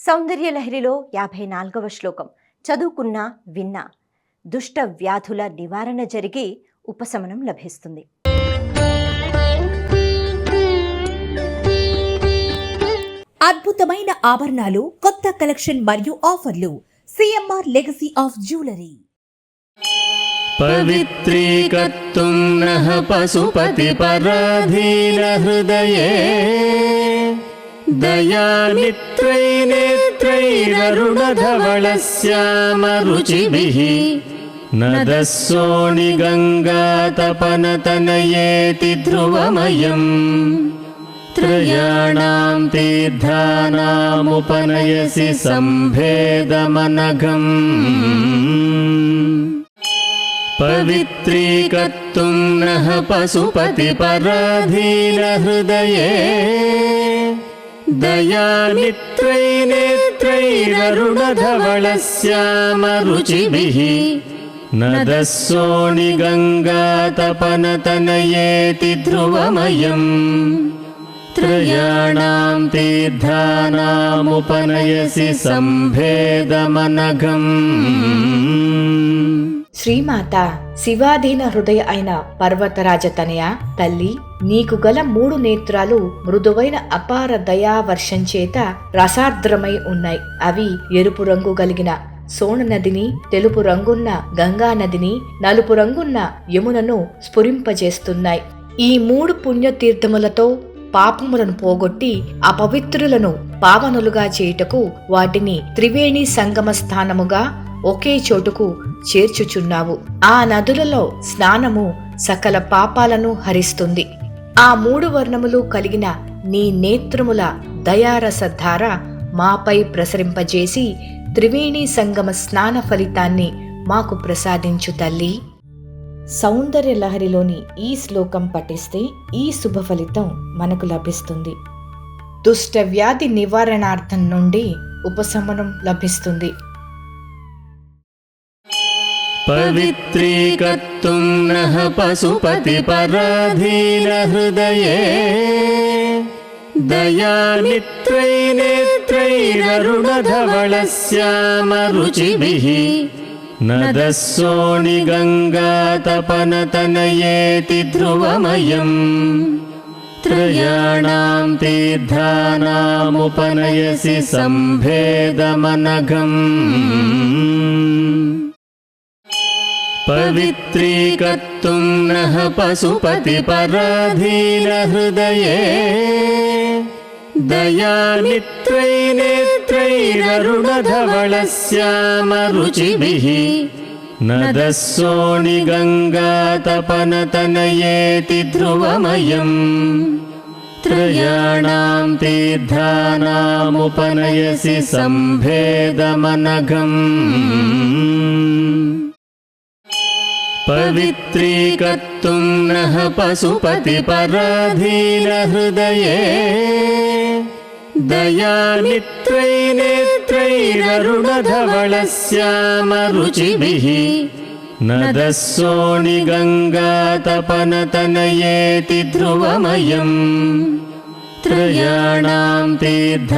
సౌందర్యలహరిలో 54వ శ్లోకం చదువుకున్నా విన్నా దుష్ట వ్యాధుల నివారణ జరిగి ఉపశమనం లభిస్తుంది. అద్భుతమైన ఆభరణాలు, కొత్త కలెక్షన్ మరియు ఆఫర్లు. CMR legacy of jewellery. పవిత్రీకర్తుం నః పశుపతి పరాధీన హృదయే దయామిత్రైనేత్రైరరుణధవళశ్యామరుచిభిః నదస్సోణి గంగాతపనతనయేతి ధ్రువమయం త్రయాణాం తీర్థానాముపనయసి సంభేదమనఘం. పవిత్రీకర్తుం నః పశుపతి పరాధీన హృదయే దయామిత్రైనేత్రైరరుణధవళశ్యామరుచిభిః నదస్సోణి గంగాతపనతనయేతి ధ్రువమయం త్రయాణాం తీర్థానాముపనయసి సంభేదమనఘం. శ్రీమాత శివాధీన హృదయ అయిన పర్వతరాజ తనయ తల్లి, నీకు గల 3 నేత్రాలు మృదువైన అపార దయావర్షం చేత రసార్ద్రమై ఉన్నాయి. అవి ఎరుపు రంగు కలిగిన సోణ నదిని, తెలుపు రంగున్న గంగా నదిని, నలుపు రంగున్న యమునను స్ఫురింపజేస్తున్నాయి. ఈ 3 పుణ్యతీర్థములతో పాపములను పోగొట్టి అపవిత్రులను పావనులుగా చేయుటకు వాటిని త్రివేణి సంగమ స్థానముగా ఒకే చోటుకు చేర్చుచున్నావు. ఆ నదులలో స్నానము సకల పాపాలను హరిస్తుంది. ఆ 3 వర్ణములు కలిగిన నీ నేత్రముల దయారసధార మాపై ప్రసరింపజేసి త్రివేణి సంగమ స్నాన ఫలితాన్ని మాకు ప్రసాదించు తల్లి. సౌందర్య లహరిలోని ఈ శ్లోకం పఠిస్తే ఈ శుభ ఫలితం మనకు లభిస్తుంది. దుష్ట వ్యాధి నివారణార్థం నుండి ఉపశమనం లభిస్తుంది. పవిత్రీకర్తుం నః పశుపతి పరాధీన హృదయే దయామిత్రైనేత్రైరరుణధవళశ్యామరుచిభిః నదస్సోణి గంగాతపనతనయేతి ధ్రువమయం త్రయాణాం తీర్థానాముపనయసి సంభేదమనఘం. పవిత్రీకర్తుం నః పశుపతి పరాధీన హృదయే దయామిత్రైనేత్రైరరుణధవళశ్యామరుచిభిః నదస్సోణి గంగాతపనతనయేతి ధ్రువమయం త్రయాణాం తీర్థానాముపనయసి సంభేదమనఘం. పవిత్రీకర్తుం నః పశుపతి పరాధీన హృదయే దయామిత్రైనేత్రైరరుణధవళశ్యామరుచిభిః నదస్సోణి గంగాతపనతనయేతి ధ్రువమయం త్రయాణాం తీర్థానాముపనయసి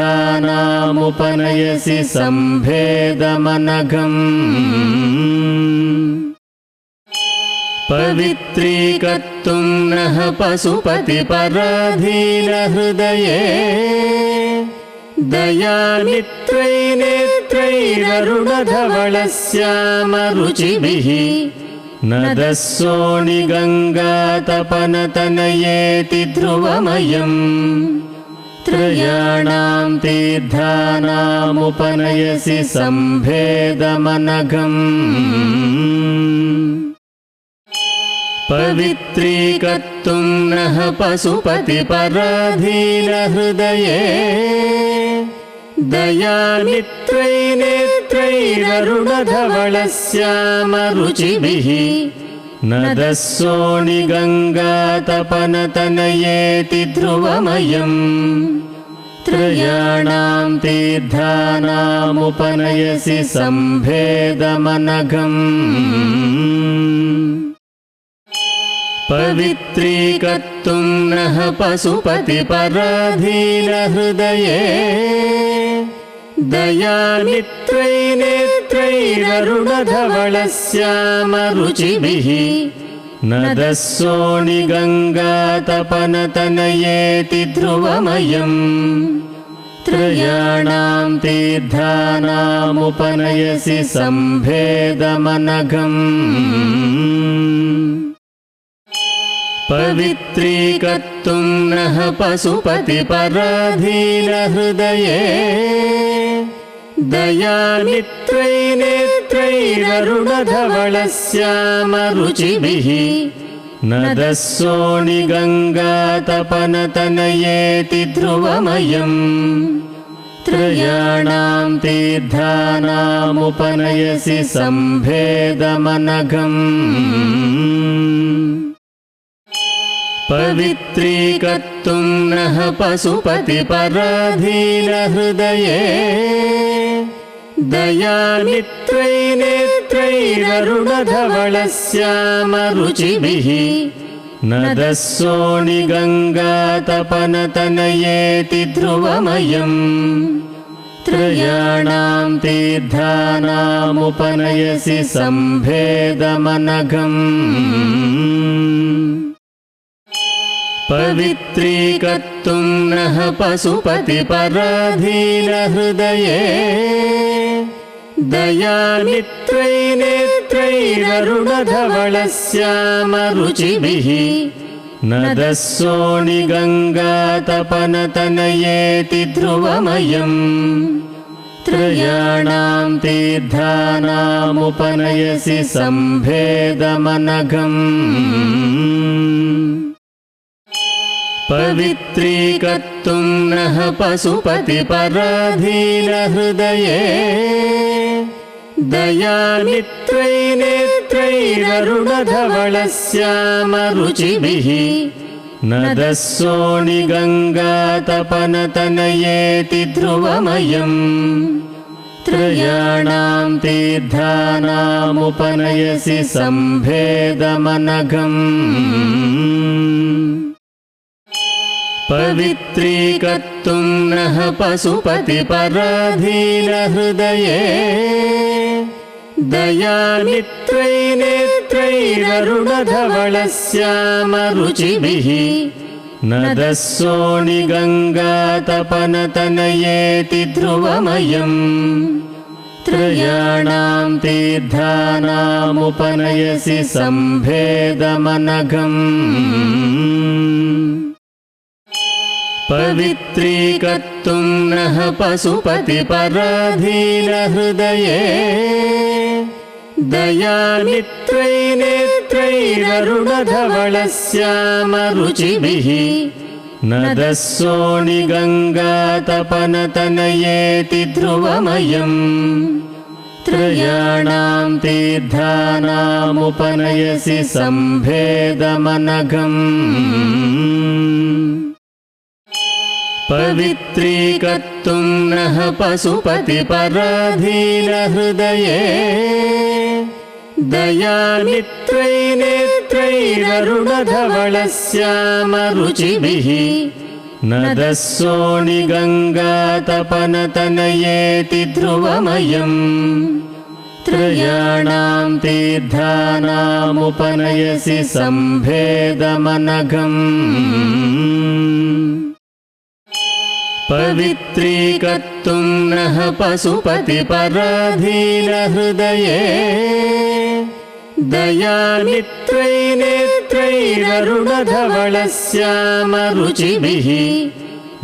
సంభేదమనఘం. పవిత్రీకర్తుం నః పశుపతి పరాధీన హృదయే దయామిత్రైనేత్రైరరుణధవళశ్యామరుచిభిః నదస్సోణి గంగాతపనతనయేతి ధ్రువమయం త్రయాణాం తీర్థానాముపనయసి సంభేదమనఘం. పవిత్రీకర్తుం నః పశుపతి పరాధీన హృదయే దయామిత్రైనేత్రైరరుణధవళశ్యామరుచిభిః నదస్సోణి గంగాతపనతనయేతి ధ్రువమయం త్రయాణాం తీర్థానాముపనయసి సంభేదమనఘం. పవిత్రీకర్తుం నః పశుపతి పరాధీన హృదయే दयामित्रैर्नेत्रैररुणधवलश्यामरुचिभिः नदस्सोणिगङ्गातपनतनयेति ध्रुवमयम् त्रयाणां तीर्थानामुपनयसि सम्भेदमनघम् पवित्रीकर्तुं नः पशुपतिपराधीनहृदये दयामित्रैर्नेत्रैररुणधवलश्यामरुचिभिः नदस्सोणिगङ्गातपनतनयेति ध्रुवमयम् त्रयाणां तीर्थानामुपनयसि सम्भेदमनघम् पवित्रीकर्तुं नः पशुपतिपराधीनहृदये दयामित्रैर्नेत्रैररुणधवलश्यामरुचिभिः नदस्सोणिगङ्गातपनतनयेति ध्रुवमयम् त्रयाणां तीर्थानामुपनयसि सम्भेदमनघम् पवित्रीकर्तुं नः पशुपतिपराधीनहृदये दयामित्रैर्नेत्रैररुणधवलश्यामरुचिभिः नदस्सोणिगङ्गातपनतनयेति ध्रुवमयम् त्रयाणां तीर्थानामुपनयसि सम्भेदमनघम् पवित्रीकर्तुं नः पशुपतिपराधीनहृदये दयामित्रैर्नेत्रैररुणधवलश्यामरुचिभिः नदस्सोणिगङ्गातपनतनयेति ध्रुवमयम् त्रयाणां तीर्थानामुपनयसि सम्भेदमनघम् पवित्रीकर्तुं नः पशुपतिपराधीनहृदये दयामित्रैर्नेत्रैररुणधवलश्यामरुचिभिः नदस्सोणिगङ्गातपनतनयेति ध्रुवमयम् त्रयाणां तीर्थानामुपनयसि सम्भेदमनघम् पवित्रीकर्तुं नः पशुपतिपराधीनहृदये दयामित्रैर्नेत्रैररुणधवलश्यामरुचिभिः नदस्सोणिगङ्गातपनतनयेति ध्रुवमयम् त्रयाणां तीर्थानामुपनयसि सम्भेदमनघम् पवित्रीकर्तुं नः पशुपतिपराधीनहृदये दयामित्रैर्नेत्रैररुणधवलश्यामरुचिभिः नदस्सोणिगङ्गातपनतनयेति ध्रुवमयम् त्रयाणां तीर्थानामुपनयसि सम्भेदमनघम् पवित्रीकर्तुं नः पशुपतिपराधीनहृदये दयामित्रैर्नेत्रैररुणधवलश्यामरुचिभिः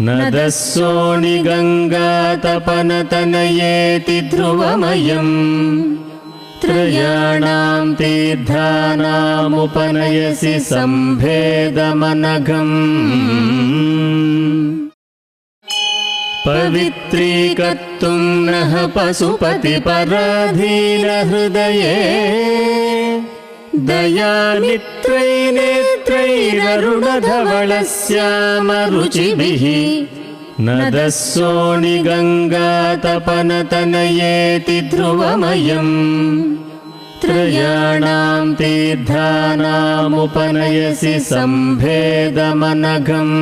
नदस्सोणिगङ्गातपनतनयेति ध्रुवमयम् त्रयाणां तीर्थानामुपनयसि सम्भेदमनघम् पवित्रीकर्तुं नः पशुपतिपराधीनहृदये दयामित्रैर्नेत्रैररुणधवलश्यामरुचिभिः नदस्सोणिगङ्गातपनतनयेति ध्रुवमयम् त्रयाणां तीर्थानामुपनयसि सम्भेदमनघम्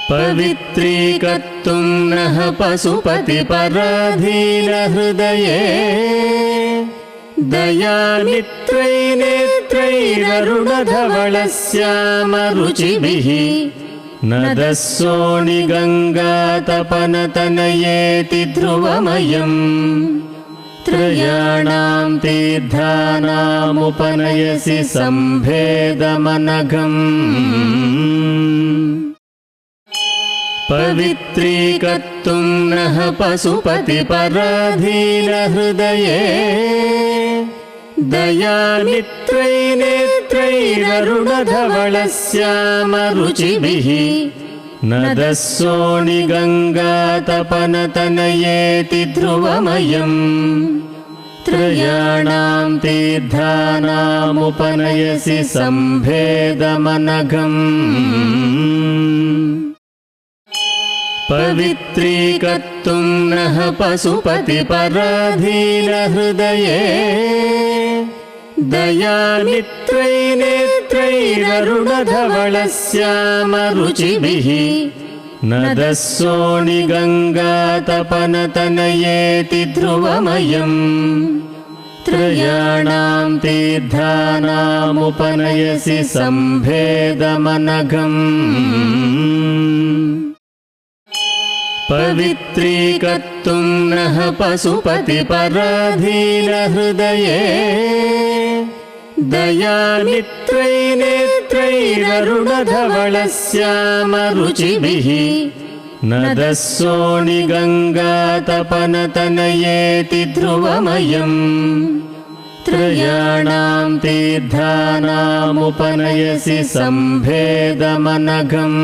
पवित्रीकर्तुं नः पशुपतिपराधीनहृदये दयामित्रैर्नेत्रैररुणधवलश्यामरुचिभिः नदस्सोणिगङ्गातपनतनयेति ध्रुवमयम् त्रयाणां तीर्थानामुपनयसि सम्भेदमनघम् पवित्रीकर्तुं नः पशुपतिपराधीनहृदये दयामित्रैर्नेत्रैररुणधवलश्यामरुचिभिः नदस्सोणिगङ्गातपनतनयेति ध्रुवमयम् त्रयाणां तीर्थानामुपनयसि सम्भेदमनघम् पवित्रीकर्तुं नः पशुपतिपराधीनहृदये दयामित्रैर्नेत्रैररुणधवलश्यामरुचिभिः नदस्सोणिगङ्गातपनतनयेति ध्रुवमयम् त्रयाणां तीर्थानामुपनयसि सम्भेदमनघम् पवित्रीकर्तुं नः पशुपतिपराधीनहृदये दयामित्रैर्नेत्रैररुणधवलश्यामरुचिभिः नदस्सोणिगङ्गातपनतनयेति ध्रुवमयम् त्रयाणां तीर्थानामुपनयसि सम्भेदमनघम् पवित्रीकर्तुं नः पशुपतिपराधीनहृदये दयामित्रैर्नेत्रैररुणधवलश्यामरुचिभिः नदस्सोणिगङ्गातपनतनयेति ध्रुवमयम् पवित्रीकर्तुं नः पशुपतिपराधीनहृदये दयामित्रैर्नेत्रैररुणधवलश्यामरुचिभिः नदस्सोणिगङ्गातपनतनयेति ध्रुवमयम् त्रयाणां तीर्थानामुपनयसि सम्भेदमनघम्